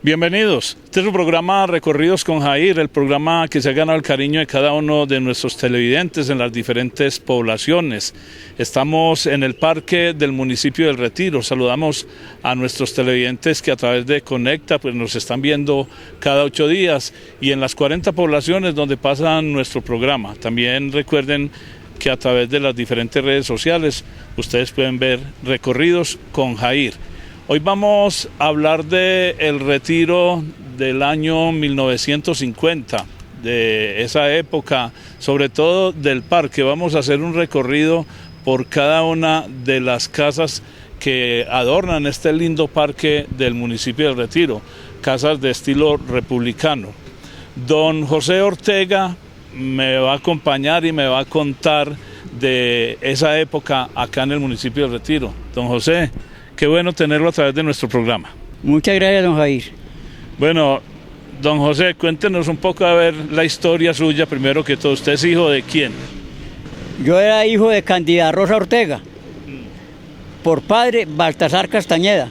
Bienvenidos. Este es un programa Recorridos con Jair, el programa que se ha ganado el cariño de cada uno de nuestros televidentes en las diferentes poblaciones. Estamos en el parque del municipio del Retiro. Saludamos a nuestros televidentes que a través de Conecta pues nos están viendo cada 8 días y en las 40 poblaciones donde pasa nuestro programa. También recuerden que a través de las diferentes redes sociales ustedes pueden ver Recorridos con Jair. Hoy vamos a hablar del Retiro del año 1950, de esa época, sobre todo del parque. Vamos a hacer un recorrido por cada una de las casas que adornan este lindo parque del municipio del Retiro, casas de estilo republicano. Don José Ortega me va a acompañar y me va a contar de esa época acá en el municipio del Retiro. Don José, qué bueno tenerlo a través de nuestro programa. Muchas gracias, don Jair. Bueno, don José, cuéntenos un poco a ver la historia suya, primero que todo. ¿Usted es hijo de quién? Yo era hijo de Cándida Rosa Ortega, por padre Baltasar Castañeda.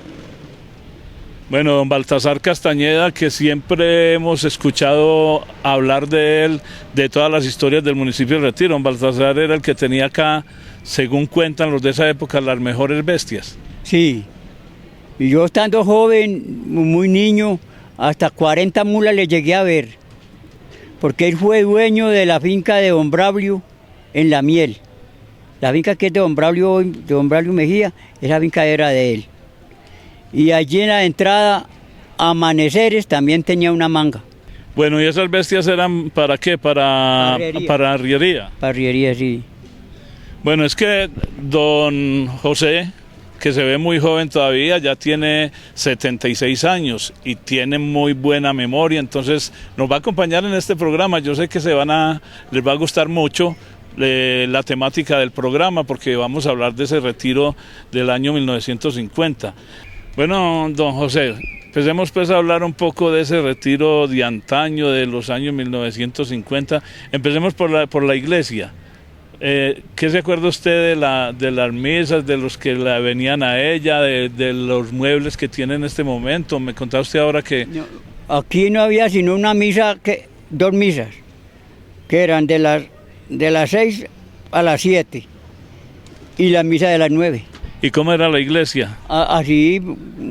Bueno, don Baltasar Castañeda, que siempre hemos escuchado hablar de él, de todas las historias del municipio de Retiro. Don Baltasar era el que tenía acá, según cuentan los de esa época, las mejores bestias. Sí, y yo estando joven, muy niño, hasta 40 mulas le llegué a ver, porque él fue dueño de la finca de don Braulio en La Miel. La finca que es de don Braulio Mejía, esa finca era de él. Y allí en la entrada, Amaneceres, también tenía una manga. Bueno, ¿y esas bestias eran para qué? Para arriería. Para arriería, sí. Bueno, es que don José, que se ve muy joven todavía, ya tiene 76 años y tiene muy buena memoria, entonces nos va a acompañar en este programa. Yo sé que les va a gustar mucho la temática del programa porque vamos a hablar de ese retiro del año 1950. Bueno, don José, empecemos pues a hablar un poco de ese retiro de antaño, de los años 1950. Empecemos por la iglesia. ¿Qué se acuerda usted de las misas, de los que la venían a ella, de los muebles que tiene en este momento? Me contaba usted ahora que... No, aquí no había sino una misa, dos misas, que eran de las 6 a las 7 y la misa de las 9. ¿Y cómo era la iglesia? Así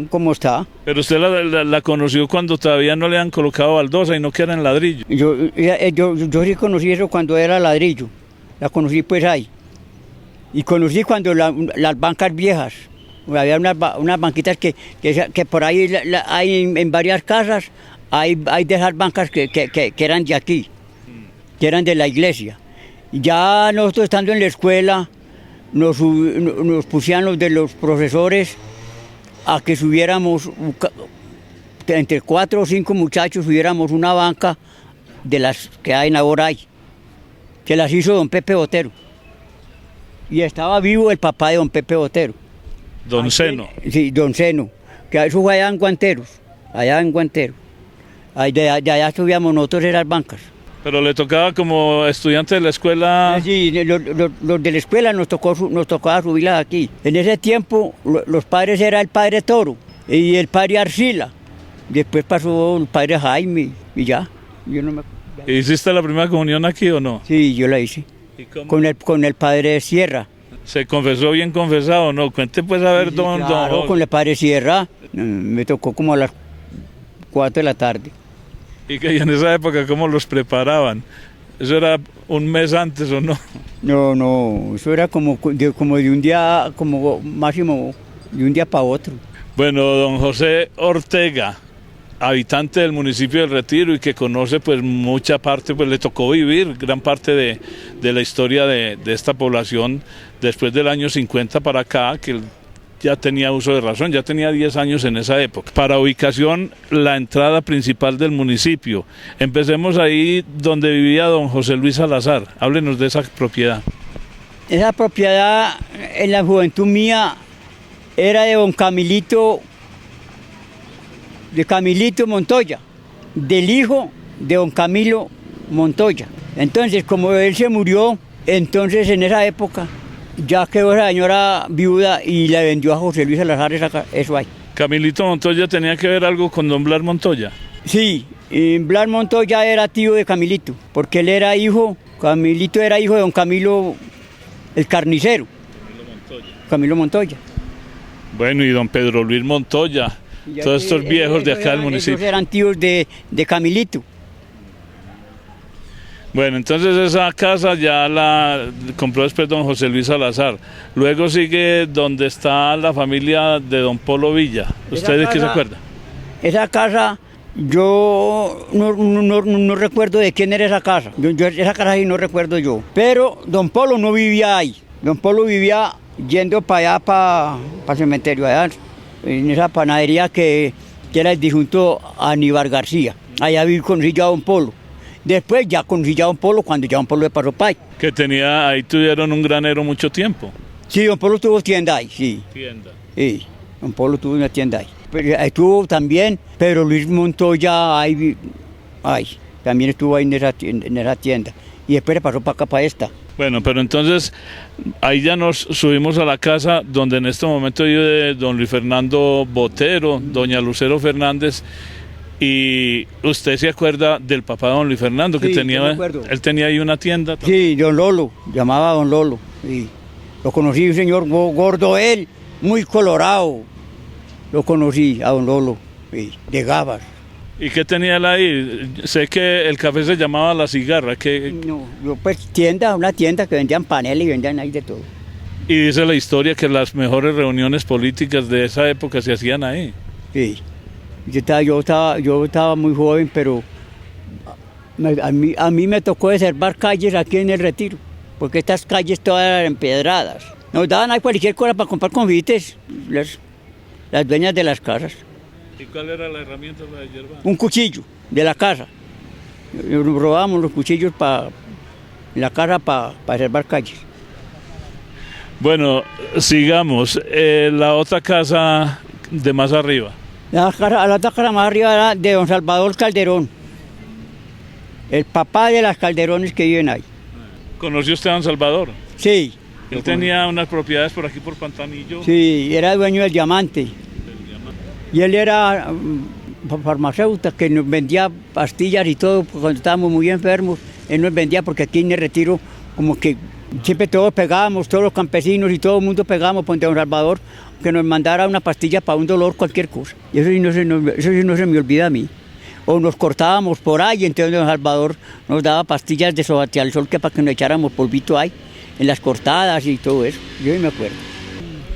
como está. Pero usted la conoció cuando todavía no le han colocado baldosa y no que era en ladrillo. Yo sí conocí eso cuando era ladrillo. La conocí pues ahí. Y conocí cuando las bancas viejas. Había unas banquitas que por ahí hay en varias casas, hay de esas bancas que eran de aquí, que eran de la iglesia. Ya nosotros estando en la escuela, nos pusían los de los profesores a que subiéramos, entre 4 o 5 muchachos, subiéramos una banca de las que hay ahora ahí, que las hizo don Pepe Botero. Y estaba vivo el papá de don Pepe Botero. Don Seno. Sí, don Seno, que eso fue allá en Guanteros. De allá subíamos nosotros esas bancas. Pero le tocaba como estudiante de la escuela... Sí, los de la escuela nos tocaba subirlas aquí. En ese tiempo los padres era el padre Toro y el padre Arcila. Después pasó el padre Jaime y ya. Yo no me... ¿Hiciste la primera comunión aquí o no? Sí, yo la hice. ¿Y cómo? Con el padre Sierra. ¿Se confesó bien confesado o no? Cuente pues a ver, Sí, claro, con el padre Sierra. Me tocó como a las 4 de la tarde. ¿Y que en esa época cómo los preparaban? ¿Eso era un mes antes o no? No, eso era como de un día, como máximo de un día para otro. Bueno, don José Ortega, habitante del municipio del Retiro y que conoce pues mucha parte, pues le tocó vivir gran parte de la historia de esta población después del año 50 para acá, que ya tenía uso de razón, ya tenía 10 años en esa época. Para ubicación, la entrada principal del municipio. Empecemos ahí donde vivía don José Luis Salazar. Háblenos de esa propiedad. Esa propiedad en la juventud mía era de don Camilito Montoya, del hijo de don Camilo Montoya. Entonces, como él se murió, entonces en esa época ya quedó esa señora viuda y le vendió a José Luis Salazar eso ahí. ¿Camilito Montoya tenía que ver algo con don Blas Montoya? Sí, Blas Montoya era tío de Camilito, porque él era hijo, Camilito era hijo de don Camilo el carnicero. Camilo Montoya. Bueno, y don Pedro Luis Montoya, todos estos viejos de acá del municipio. Ellos eran tíos de Camilito. Bueno, entonces esa casa ya la compró después don José Luis Salazar. Luego sigue donde está la familia de don Polo Villa. ¿Usted de qué se acuerda? Esa casa, yo no recuerdo de quién era esa casa. Esa casa sí no recuerdo yo. Pero don Polo no vivía ahí. Don Polo vivía yendo para allá, para el cementerio, allá, en esa panadería que era el difunto Aníbal García. Allá conocí yo a don Polo. Después ya conocí ya a don Polo cuando ya don Polo de Parropay. Que ahí tuvieron un granero mucho tiempo. Sí, don Polo tuvo tienda ahí, sí. Tienda. Sí, don Polo tuvo una tienda ahí. Pero ahí estuvo también Pedro Luis Montoya, ahí, también estuvo ahí en esa tienda. Y después le pasó para acá, para esta. Bueno, pero entonces ahí ya nos subimos a la casa donde en este momento vive don Luis Fernando Botero, doña Lucero Fernández. Y usted se acuerda del papá de don Luis Fernando, que sí, tenía, él tenía ahí una tienda. Sí, don Lolo, llamaba a don Lolo. Sí. Lo conocí, un señor gordo él, muy colorado. Lo conocí a don Lolo, sí, de gabas. ¿Y qué tenía él ahí? Sé que el café se llamaba La Cigarra. No, yo pues una tienda que vendían paneles y vendían ahí de todo. Y dice la historia que las mejores reuniones políticas de esa época se hacían ahí. Sí. Yo estaba muy joven, pero a mí me tocó reservar calles aquí en el Retiro, porque estas calles todas eran empedradas. Nos daban ahí cualquier cosa para comprar confites, las dueñas de las casas. ¿Y cuál era la herramienta para hierba? Un cuchillo de la casa. Robábamos los cuchillos en la casa para reservar calles. Bueno, sigamos. La otra casa de más arriba. La otra casa más arriba era de don Salvador Calderón, el papá de las Calderones que viven ahí. ¿Conoció usted a don Salvador? Sí. Él tenía unas propiedades por aquí, por Pantanillo. Sí, era dueño del Diamante. Y él era farmacéutico, que nos vendía pastillas y todo, cuando estábamos muy enfermos, él nos vendía, porque aquí en el Retiro, como que siempre todos pegábamos, todos los campesinos y todo el mundo pegábamos por don Salvador, que nos mandara una pastilla para un dolor, cualquier cosa. Y eso sí no se me olvida a mí. O nos cortábamos por ahí, entonces don Salvador nos daba pastillas de Sobateal Sol, que para que nos echáramos polvito ahí, en las cortadas y todo eso. Yo me acuerdo.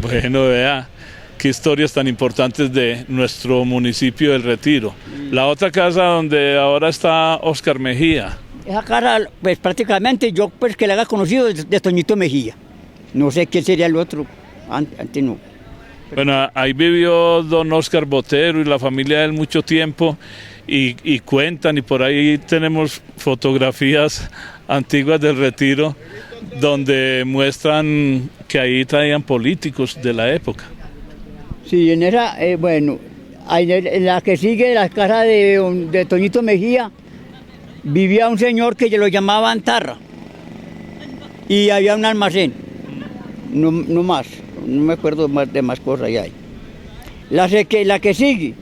Bueno, vea, qué historias tan importantes de nuestro municipio del Retiro. La otra casa donde ahora está Óscar Mejía. Esa casa, pues prácticamente yo pues que la haya conocido de Toñito Mejía. No sé quién sería el otro, antes no. Bueno, ahí vivió don Óscar Botero y la familia de él mucho tiempo y cuentan, y por ahí tenemos fotografías antiguas del Retiro donde muestran que ahí traían políticos de la época. Sí, en esa, bueno, en la que sigue la casa de Toñito Mejía, vivía un señor que lo llamaban Tarra y había un almacén, no más. No me acuerdo de más cosas ya hay. La que sigue,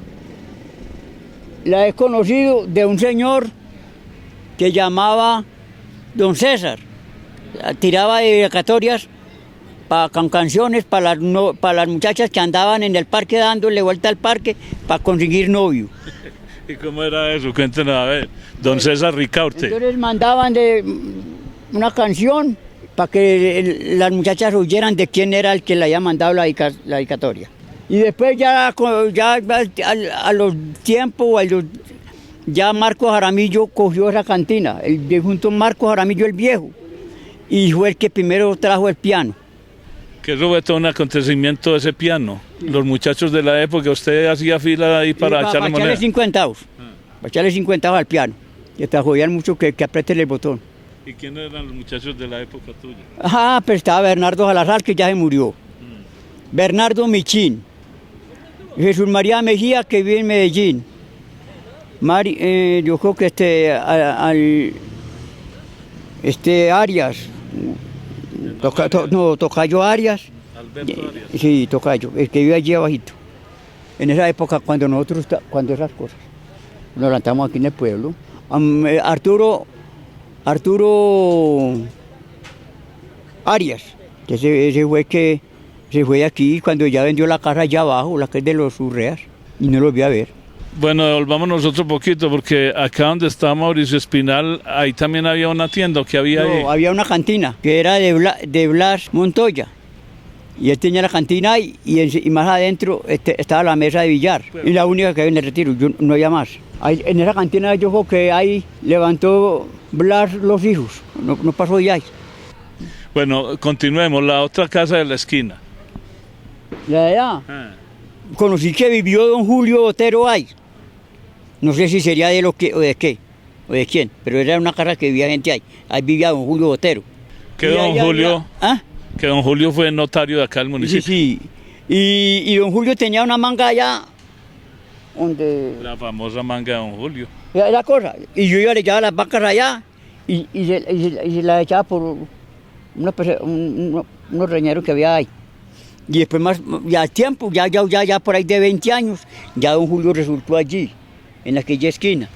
la he conocido de un señor que llamaba don César. Tiraba dedicatorias con canciones para las muchachas que andaban en el parque dándole vuelta al parque para conseguir novio. ¿Y cómo era eso? Cuéntenos a ver. Don César Ricaurte. Entonces mandaban de una canción para que las muchachas oyeran de quién era el que le había mandado la dedicatoria. Y después ya a los tiempos, ya Marcos Jaramillo cogió esa cantina, el difunto Marcos Jaramillo el viejo, y fue el que primero trajo el piano. Que eso fue todo un acontecimiento ese piano. Los muchachos de la época, usted hacía fila ahí para echarle moneda. Para echarle 50 para echarle 50 al piano, que te jodían mucho que aprieten el botón. ¿Y quiénes eran los muchachos de la época tuya? Pues estaba Bernardo Salazar, que ya se murió. Bernardo Michín. Jesús María Mejía, que vive en Medellín. Yo creo que Arias. Tocayo Arias. Alberto Arias. Sí, Tocayo, el que vive allí abajito. en esa época cuando esas cosas. Nos levantamos aquí en el pueblo. Arturo Arias, que se fue de aquí cuando ya vendió la casa allá abajo, la que es de los Urreas, y no lo volví a ver. Bueno, devolvámonos otro poquito, porque acá donde está Mauricio Espinal, ahí también había una tienda, ¿qué había ahí? Había una cantina, que era de Blas Montoya. Y él tenía la cantina y más adentro estaba la mesa de billar. Y la única que había en el Retiro, no había más. Ahí, en esa cantina yo creo que ahí levantó Blas los hijos, no pasó de ahí. Bueno, continuemos, la otra casa de la esquina. La de allá. Conocí que vivió don Julio Botero ahí. No sé si sería de lo que o de qué, o de quién, pero era una casa que vivía gente ahí. Ahí vivía don Julio Botero. ¿Qué don Julio? Que don Julio fue notario de acá del municipio. Sí. Y don Julio tenía una manga allá donde... La famosa manga de don Julio. La cosa. Y yo iba a echar las vacas allá y se las echaba por unos reñeros que había ahí. Y después ya al tiempo, ya por ahí de 20 años, ya don Julio resultó allí, en aquella esquina.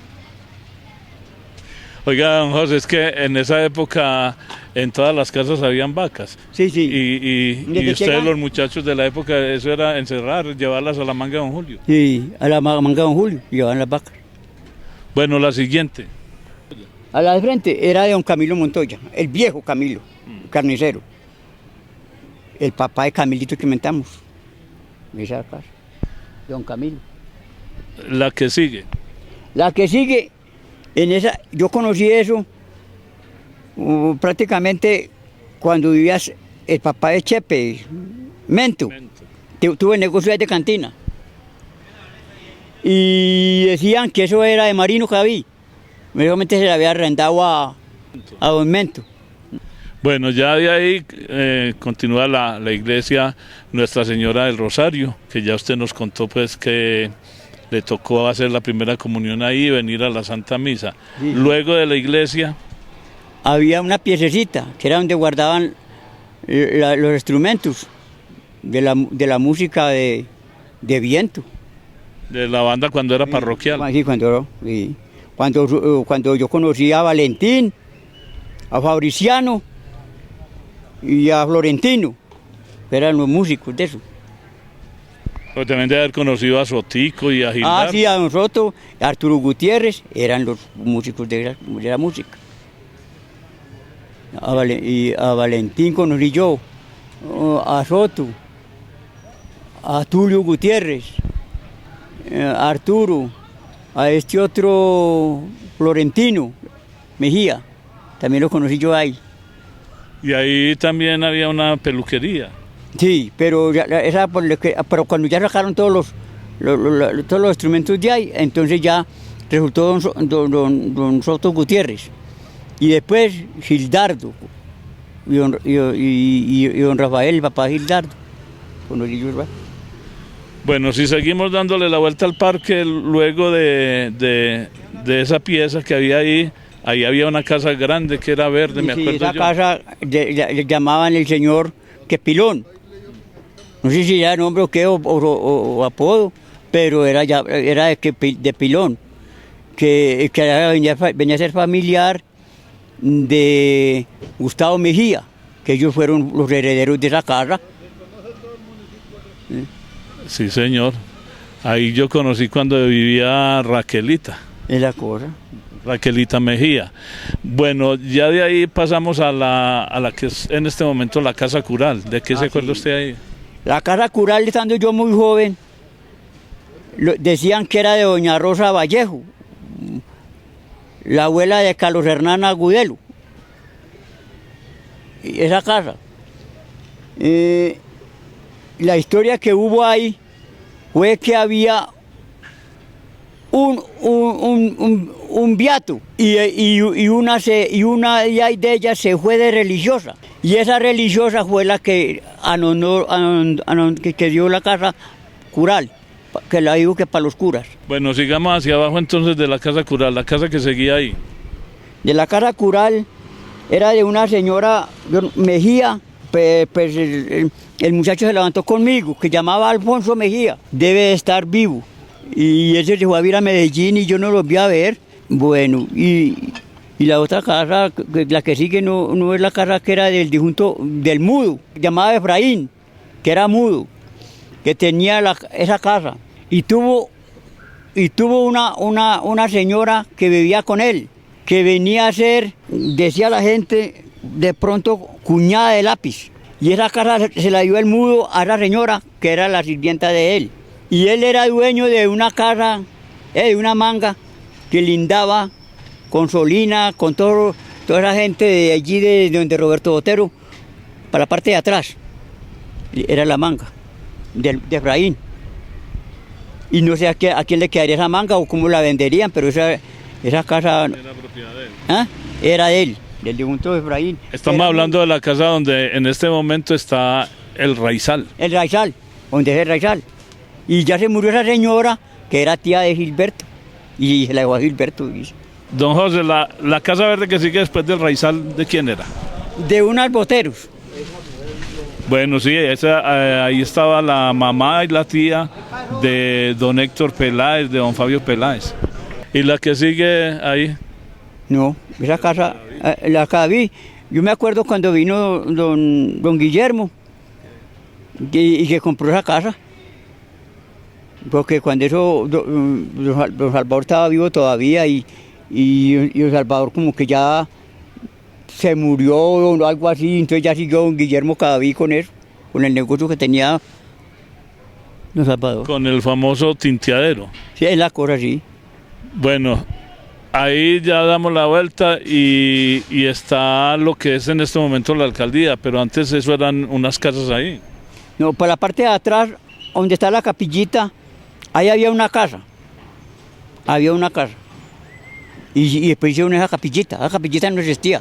Oiga, don José, es que en esa época en todas las casas habían vacas. Sí. Y ustedes, los muchachos de la época, eso era encerrar, llevarlas a la manga de don Julio. Sí, a la manga de don Julio, llevaban las vacas. Bueno, la siguiente. A la de frente era de don Camilo Montoya, el viejo Camilo, carnicero. El papá de Camilito que inventamos, esa casa, don Camilo. La que sigue. La que sigue, en esa, yo conocí eso prácticamente cuando vivía el papá de Chepe, Mento. Tuve negocio de cantina. Y decían que eso era de Marino Javí. Realmente se le había arrendado a don Mento. Bueno, ya de ahí continúa la iglesia Nuestra Señora del Rosario, que ya usted nos contó pues que le tocó hacer la primera comunión ahí y venir a la Santa Misa. Sí. Luego de la iglesia había una piececita, que era donde guardaban los instrumentos de la música de viento. De la banda cuando era parroquial. Sí, cuando yo conocí a Valentín, a Fabriciano y a Florentino, eran los músicos de eso. Pero también de haber conocido a Sotico y a Gildardo. Sí, a don Soto, a Arturo Gutiérrez, eran los músicos de la música. Y a Valentín conocí yo, a Soto, a Tulio Gutiérrez, a Arturo, a este otro Florentino Mejía, también lo conocí yo ahí. Y ahí también había una peluquería. Sí, pero pero cuando ya sacaron todos los instrumentos de ahí, entonces ya resultó don Soto Gutiérrez. Y después Gildardo y don Rafael, el papá de Gildardo. Bueno, si seguimos dándole la vuelta al parque, luego de esa pieza que había ahí había una casa grande que era verde, me acuerdo yo. Esa casa le llamaban el señor Quepilón. No sé si era nombre o qué, o apodo, pero era de Pilón, que venía a ser familiar de Gustavo Mejía, que ellos fueron los herederos de esa casa. Sí, señor. Ahí yo conocí cuando vivía Raquelita. Es la cosa. Raquelita Mejía. Bueno, ya de ahí pasamos a la que es en este momento la Casa Cural. ¿De qué se acuerda usted ahí? La Casa Cural, estando yo muy joven, decían que era de doña Rosa Vallejo, la abuela de Carlos Hernán Agudelo. Esa casa. La historia que hubo ahí fue que había un beato y una de ellas se fue de religiosa, y esa religiosa fue la que que dio la casa cural, que la digo que para los curas. Bueno, sigamos hacia abajo entonces de la Casa Cural, la casa que seguía ahí. De la Casa Cural era de una señora Mejía, Pues el muchacho se levantó conmigo, que llamaba Alfonso Mejía, debe de estar vivo. Y él se fue a vivir a Medellín y yo no lo vi a ver. Bueno, y la otra casa, la que sigue, no es la casa que era del difunto, del mudo, llamaba Efraín, que era mudo, que tenía esa casa. Y tuvo una señora que vivía con él, que venía a ser, decía la gente, de pronto cuñada de Lápiz. Y esa casa se la dio el mudo a esa señora, que era la sirvienta de él. Y él era dueño de una casa, de una manga, que lindaba con Solina, con toda esa gente de allí, de donde Roberto Botero, para la parte de atrás. Era la manga, de Efraín. Y no sé a quién le quedaría esa manga o cómo la venderían, pero esa casa... Era propiedad de él. ¿Ah? Era de él, del difunto de Efraín. Estamos hablando de la casa donde en este momento está el Raizal. El Raizal, donde es el Raizal. Y ya se murió esa señora, que era tía de Gilberto, y se la dejó a Gilberto. Don José, la casa verde que sigue después del Raizal, ¿de quién era? De unos boteros. Bueno, sí, ahí estaba la mamá y la tía de don Héctor Peláez, de don Fabio Peláez. ¿Y la que sigue ahí? No, esa casa, la que vi, yo me acuerdo cuando vino don Guillermo y que compró esa casa. Porque cuando don Salvador estaba vivo todavía y don Salvador como que ya se murió o algo así, entonces ya siguió don Guillermo Cadaví con eso, con el negocio que tenía don Salvador. Con el famoso tinteadero. Sí, es la cosa, sí. Bueno, ahí ya damos la vuelta y está lo que es en este momento la alcaldía, pero antes eso eran unas casas ahí. No, para la parte de atrás, donde está la capillita, ahí había una casa. Había una casa. Y después hicieron esa capillita no existía.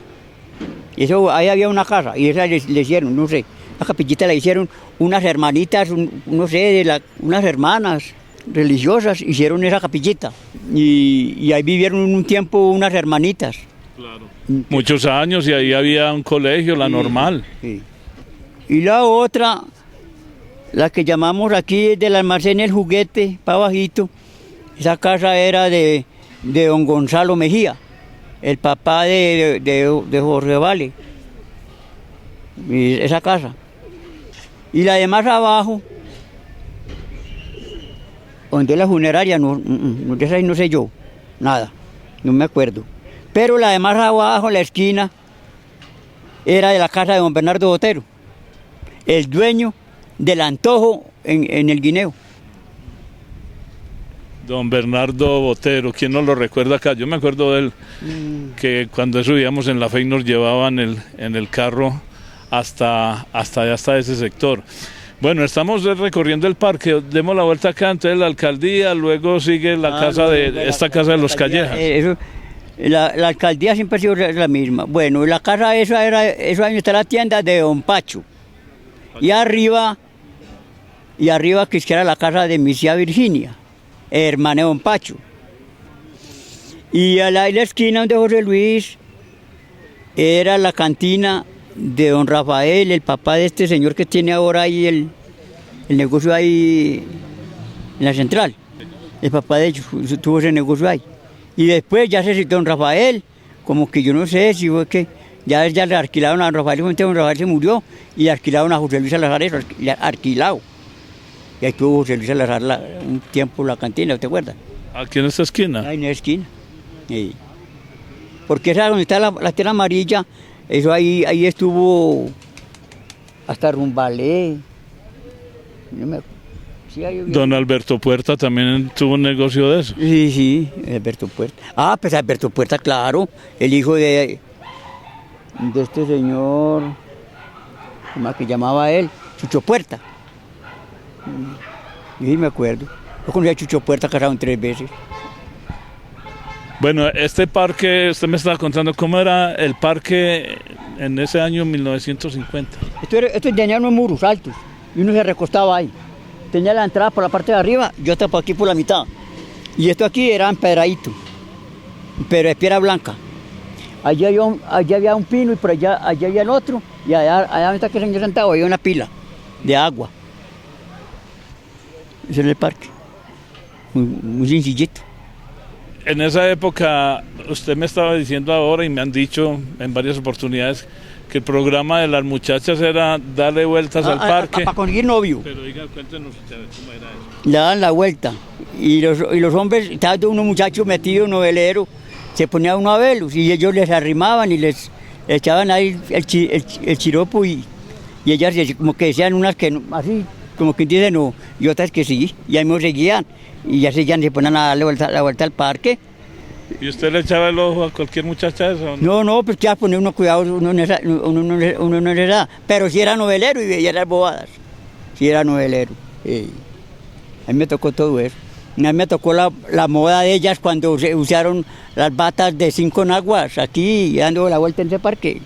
Y eso, ahí había una casa, y esa le hicieron, no sé, la capillita la hicieron unas hermanitas, no sé, unas hermanas religiosas, hicieron esa capillita. Y ahí vivieron un tiempo unas hermanitas. Claro. Muchos años, y ahí había un colegio, la Normal. Sí. Y la otra, la que llamamos aquí del almacén El Juguete, para bajito, esa casa era de don Gonzalo Mejía, el papá de Jorge Vale, y esa casa. Y la de más abajo, donde es la funeraria, de esa no sé yo, nada, no me acuerdo. Pero la de más abajo, en la esquina, era de la casa de don Bernardo Botero, el dueño del Antojo en el Guineo. Don Bernardo Botero, ¿quién no lo recuerda acá? Yo me acuerdo de él, que cuando subíamos en la FEI nos llevaban en el carro hasta ese sector. Bueno, estamos recorriendo el parque, demos la vuelta acá, entonces la alcaldía, luego sigue la casa casa de los Callejas. La alcaldía siempre ha sido la misma. Bueno, la casa esa ahí está la tienda de don Pacho. Y arriba que era la casa de mi tía Virginia, hermana de don Pacho. Y a la esquina donde José Luis era la cantina de don Rafael, el papá de este señor que tiene ahora ahí el negocio ahí en la central. El papá de ellos tuvo ese negocio ahí. Y después ya don Rafael, como que yo no sé si fue que ya le alquilaron a don Rafael, don Rafael se murió y le alquilaron a José Luis Salazar eso, alquilado. Y ahí tuvo José Luis Salazar un tiempo la cantina, ¿te acuerdas? ¿Aquí en esta esquina? Ahí en la esquina. Sí. Porque esa donde está la tierra amarilla, eso ahí estuvo hasta Rumbalé. Sí, don Alberto Puerta también tuvo un negocio de eso. Sí, Alberto Puerta. Ah, pues Alberto Puerta, claro, el hijo de este señor, ¿cómo que llamaba él? Chucho Puerta. Sí, me acuerdo. Yo conocí a Chucho Puerta, casaron 3 veces. Bueno, este parque, usted me estaba contando cómo era el parque en ese año 1950. Esto tenía unos muros altos y uno se recostaba ahí. Tenía la entrada por la parte de arriba, yo estaba por aquí por la mitad. Y esto aquí era empedradito, pero de piedra blanca. allá había un pino y por allá había el otro, y allá donde está que el señor sentado había una pila de agua. Ese es el parque, muy sencillito. En esa época, usted me estaba diciendo ahora y me han dicho en varias oportunidades que el programa de las muchachas era darle vueltas al parque. Para conseguir novio. Pero diga, cuéntenos ustedes cómo era eso. Le daban la vuelta. Y los hombres, estaban unos muchachos metidos en novelero, se ponían uno a verlos y ellos les arrimaban y les echaban ahí el chiropo y ellas como que decían unas que no, así, como que dicen no, y otras que sí, y ahí me seguían. Y ya se ponían a darle la vuelta al parque. ¿Y usted le echaba el ojo a cualquier muchacha de eso? No, pues ya poner uno cuidado, uno no le da. Pero si era novelero y veía las bobadas. Si era novelero. A mí me tocó todo eso. A mí me tocó la moda de ellas cuando se usaron las batas de 5 naguas aquí dando la vuelta en ese parque.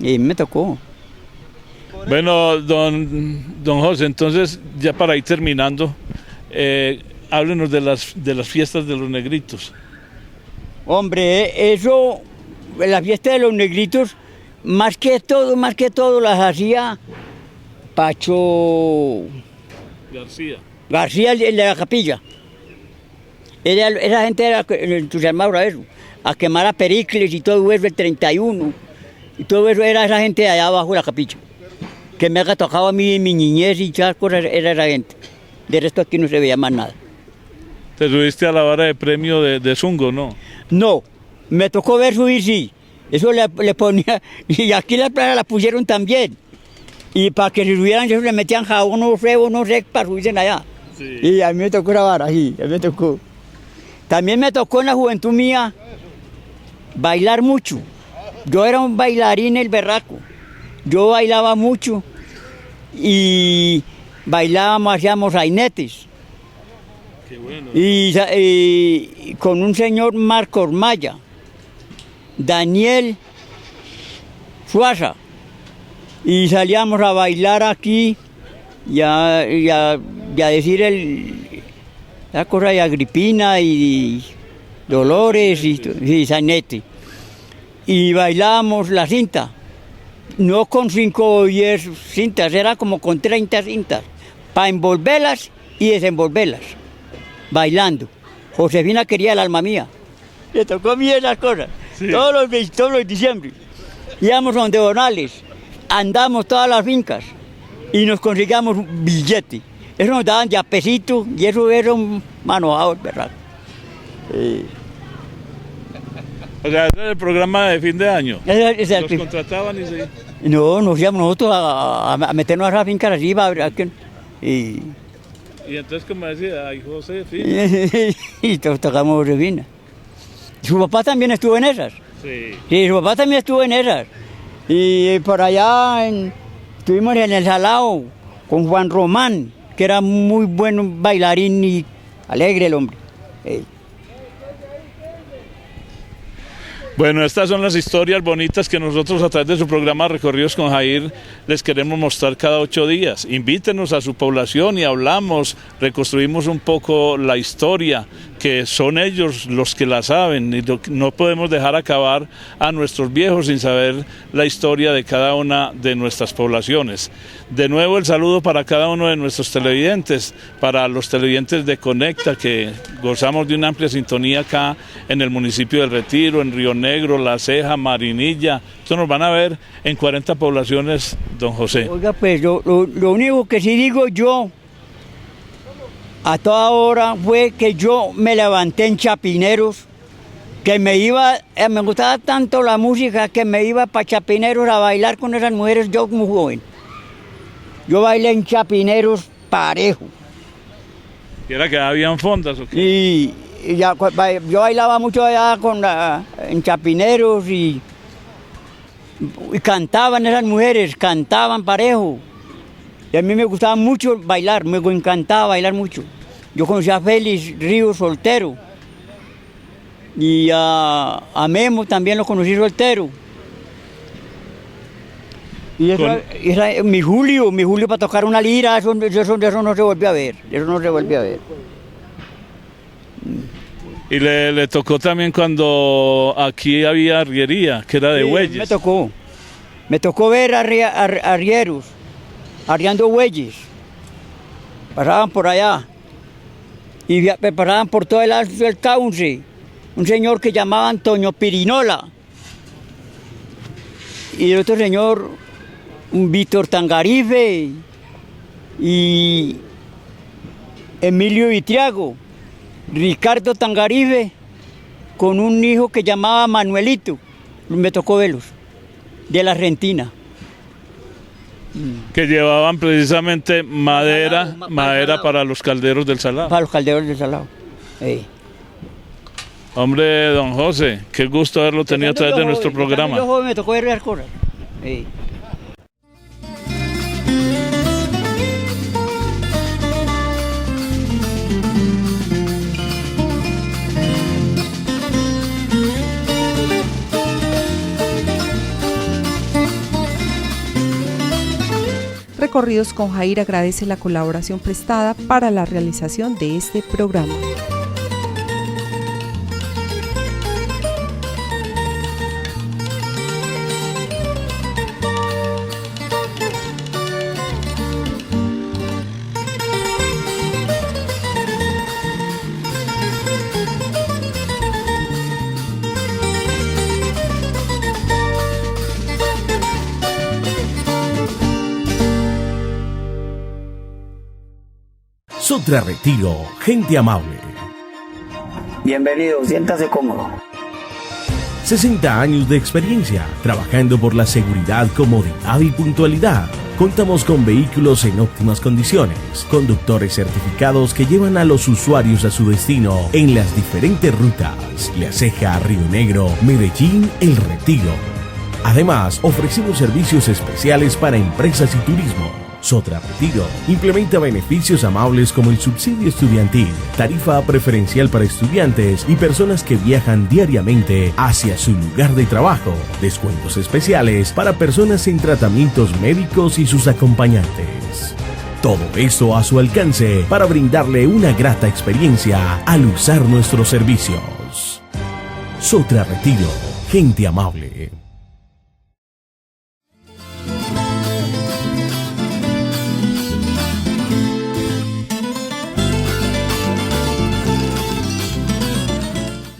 Y a mí me tocó. Bueno, don José, entonces ya para ir terminando, háblenos de las fiestas de los negritos. Hombre, eso, la fiesta de los negritos, más que todo las hacía Pacho García, el de la capilla. Esa gente era entusiasmada a eso, a quemar a Pericles y todo eso, el 31. Y todo eso era esa gente de allá abajo de la capilla. Que me ha tocado a mí en mi niñez y esas cosas, era esa gente. De resto aquí no se veía más nada. ¿Te subiste a la vara de premio de Zungo, no? No, me tocó ver subir, sí. Eso le ponía, y aquí la playa la pusieron también. Y para que se subieran, eso le metían jabón o frebo, no sé, para subirse allá. Sí. Y a mí me tocó la vara, sí, a mí me tocó. También me tocó en la juventud mía bailar mucho. Yo era un bailarín el berraco. Yo bailaba mucho y bailábamos, hacíamos sainetes. Qué bueno. Y con un señor Marcos Maya, Daniel Suaza, y salíamos a bailar aquí y a decir la cosa de Agripina y Dolores y sainete. Y bailábamos la cinta, no con 5 o 10 cintas, era como con 30 cintas, para envolverlas y desenvolverlas. Bailando. Josefina quería el alma mía. Le tocó a mí esas cosas. Sí. Todos los diciembre. Íbamos donde Donales, andamos todas las fincas y nos conseguíamos un billete. Eso nos daban de a pesito y eso era un manojado, ¿verdad? O sea, ese era el programa de fin de año. ¿Los contrataban y se...? No, nos íbamos nosotros a meternos a esas fincas así. Y entonces, como decía, ay, Josefina. Y tocamos Josefina. Su papá también estuvo en esas. Sí. Sí, su papá también estuvo en esas. Y por allá estuvimos en el Salao con Juan Román, que era muy buen bailarín y alegre el hombre. Bueno, estas son las historias bonitas que nosotros a través de su programa Recorridos con Jair les queremos mostrar cada 8 días. Invítenos a su población y hablamos, reconstruimos un poco la historia, que son ellos los que la saben y no podemos dejar acabar a nuestros viejos sin saber la historia de cada una de nuestras poblaciones. De nuevo el saludo para cada uno de nuestros televidentes, para los televidentes de Conecta, que gozamos de una amplia sintonía acá en el municipio del Retiro, en Río Negro, La Ceja, Marinilla. Esto nos van a ver en 40 poblaciones, don José. Oiga, pues lo único que sí digo yo a toda hora fue que yo me levanté en Chapineros, que me gustaba tanto la música que me iba para Chapineros a bailar con esas mujeres, yo muy joven. Yo bailé en Chapineros parejo. ¿Y era que habían fondas o qué? Y yo bailaba mucho allá en Chapineros y cantaban esas mujeres, cantaban parejo. Y a mí me gustaba mucho bailar, me encantaba bailar mucho. Yo conocí a Félix Ríos soltero. Y a Memo también lo conocí soltero. Y mi Julio para tocar una lira, eso no se volvió a ver. Eso no se volvió a ver. Y le tocó también cuando aquí había arriería, que era de bueyes. Me tocó ver arrieros, arriando bueyes. Pasaban por allá y pasaban por todo el alto del Cauce. Un señor que llamaba Antonio Pirinola. Y el otro señor, un Víctor Tangarife y Emilio Vitriago. Ricardo Tangarife con un hijo que llamaba Manuelito, me tocó verlos, de la Argentina. Que llevaban precisamente madera para los calderos del Salado. Para los calderos del Salado. Hombre, don José, qué gusto haberlo tenido a través de nuestro programa. Yo joven me tocó ver las cosas. Recorridos con Jair agradece la colaboración prestada para la realización de este programa. Sotra Retiro, gente amable. Bienvenido, siéntase cómodo. 60 años de experiencia, trabajando por la seguridad, comodidad y puntualidad. Contamos con vehículos en óptimas condiciones, conductores certificados que llevan a los usuarios a su destino en las diferentes rutas: La Ceja, Río Negro, Medellín, El Retiro. Además, ofrecemos servicios especiales para empresas y turismo. Sotra Retiro implementa beneficios amables como el subsidio estudiantil, tarifa preferencial para estudiantes y personas que viajan diariamente hacia su lugar de trabajo, descuentos especiales para personas en tratamientos médicos y sus acompañantes. Todo esto a su alcance para brindarle una grata experiencia al usar nuestros servicios. Sotra Retiro, gente amable.